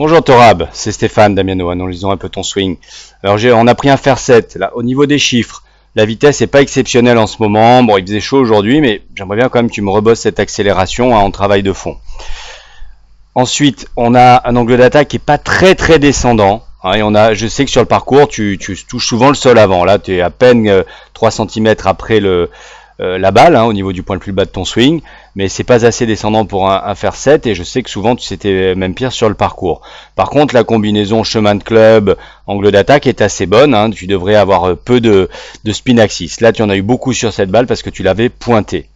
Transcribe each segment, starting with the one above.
Bonjour Torab, c'est Stéphane Damiano, analysons un peu ton swing. Alors on a pris un fer 7, là, au niveau des chiffres, la vitesse n'est pas exceptionnelle en ce moment, bon il faisait chaud aujourd'hui, mais j'aimerais bien quand même que tu me rebosses cette accélération en travail de fond. Ensuite, on a un angle d'attaque qui n'est pas très descendant, hein, et je sais que sur le parcours, tu touches souvent le sol avant, là tu es à peine 3 cm après la balle, hein, au niveau du point le plus bas de ton swing, mais c'est pas assez descendant pour un fer 7, et je sais que souvent c'était même pire sur le parcours. Par contre, la combinaison chemin de club, angle d'attaque est assez bonne, hein, tu devrais avoir peu de spin axis. Là tu en as eu beaucoup sur cette balle parce que tu l'avais pointé.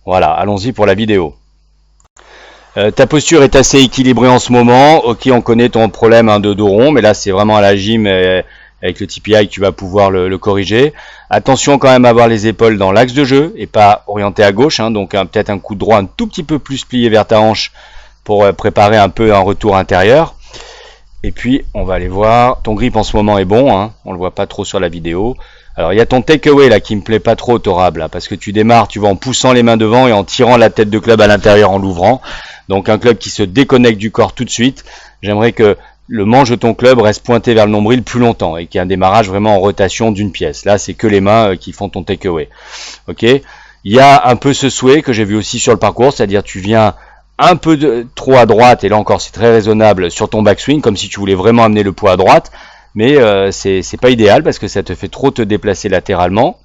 Voilà, allons-y pour la vidéo. Ta posture est assez équilibrée en ce moment. Ok, on connaît ton problème de dos rond, mais là c'est vraiment à la gym avec le TPI que tu vas pouvoir le corriger. Attention quand même à avoir les épaules dans l'axe de jeu et pas orienté à gauche, hein, donc peut-être un coup de droit un tout petit peu plus plié vers ta hanche pour préparer un peu un retour intérieur. Et puis on va aller voir, ton grip en ce moment est bon, hein, on le voit pas trop sur la vidéo. Alors il y a ton takeaway là qui me plaît pas trop, Torab, là, parce que tu démarres, tu vas en poussant les mains devant et en tirant la tête de club à l'intérieur en l'ouvrant. Donc un club qui se déconnecte du corps tout de suite. J'aimerais que le manche de ton club reste pointé vers le nombril plus longtemps et qu'il y ait un démarrage vraiment en rotation d'une pièce. Là, c'est que les mains qui font ton takeaway. Ok. Il y a un peu ce souhait que j'ai vu aussi sur le parcours, c'est-à-dire tu viens un peu trop à droite, et là encore c'est très raisonnable sur ton backswing, comme si tu voulais vraiment amener le poids à droite, mais c'est pas idéal parce que ça te fait trop te déplacer latéralement.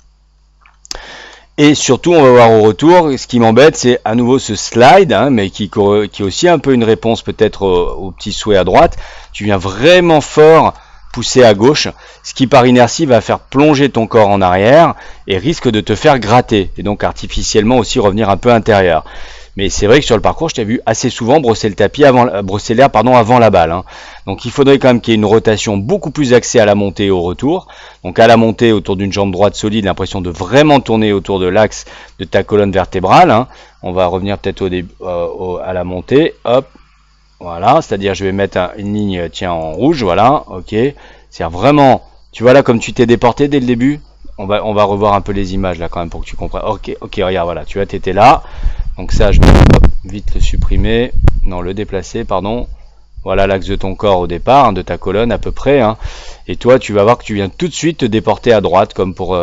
Et surtout, on va voir au retour, ce qui m'embête, c'est à nouveau ce slide, hein, mais qui est aussi un peu une réponse peut-être au petit souhait à droite. Tu viens vraiment fort pousser à gauche, ce qui par inertie va faire plonger ton corps en arrière et risque de te faire gratter, et donc artificiellement aussi revenir un peu intérieur. Mais c'est vrai que sur le parcours, je t'ai vu assez souvent brosser le tapis brosser l'air avant la balle, hein. Donc il faudrait quand même qu'il y ait une rotation beaucoup plus axée à la montée et au retour. Donc à la montée, autour d'une jambe droite solide, l'impression de vraiment tourner autour de l'axe de ta colonne vertébrale, hein. On va revenir peut-être à la montée. Hop, voilà. C'est-à-dire je vais mettre une ligne, tiens, en rouge, voilà. Ok. C'est vraiment, tu vois là comme tu t'es déporté dès le début. On va revoir un peu les images là quand même pour que tu comprennes. Ok, regarde, voilà. Tu vois, t'étais là. Donc ça, je vais vite le supprimer, non, le déplacer, pardon. Voilà l'axe de ton corps au départ, hein, de ta colonne à peu près, hein. Et toi, tu vas voir que tu viens tout de suite te déporter à droite, comme pour,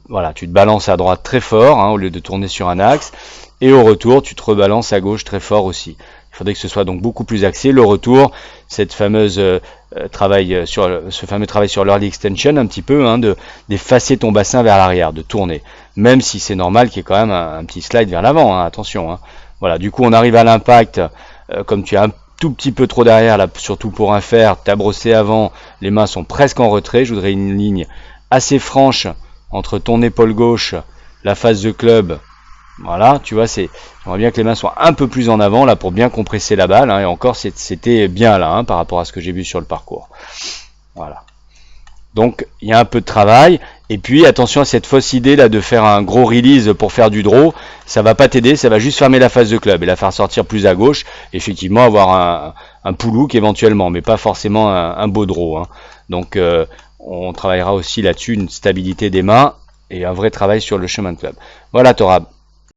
voilà, tu te balances à droite très fort, hein, au lieu de tourner sur un axe. Et au retour, tu te rebalances à gauche très fort aussi. Il faudrait que ce soit donc beaucoup plus axé. Le retour, cette fameuse ce fameux travail sur l'early extension, un petit peu, hein, d'effacer ton bassin vers l'arrière, de tourner. Même si c'est normal qu'il y ait quand même un petit slide vers l'avant, hein, attention, hein. Voilà, du coup on arrive à l'impact, comme tu as un tout petit peu trop derrière, là, surtout pour un fer, t'as brossé avant, les mains sont presque en retrait. Je voudrais une ligne assez franche entre ton épaule gauche, la face de club. Voilà, tu vois, j'aimerais bien que les mains soient un peu plus en avant là pour bien compresser la balle, hein, et encore c'était bien là, hein, par rapport à ce que j'ai vu sur le parcours. Voilà. Donc il y a un peu de travail, et puis attention à cette fausse idée là de faire un gros release pour faire du draw, ça va pas t'aider, ça va juste fermer la face de club et la faire sortir plus à gauche, effectivement avoir un pull hook éventuellement, mais pas forcément un beau draw, hein. Donc on travaillera aussi là-dessus, une stabilité des mains et un vrai travail sur le chemin de club. Voilà Torab.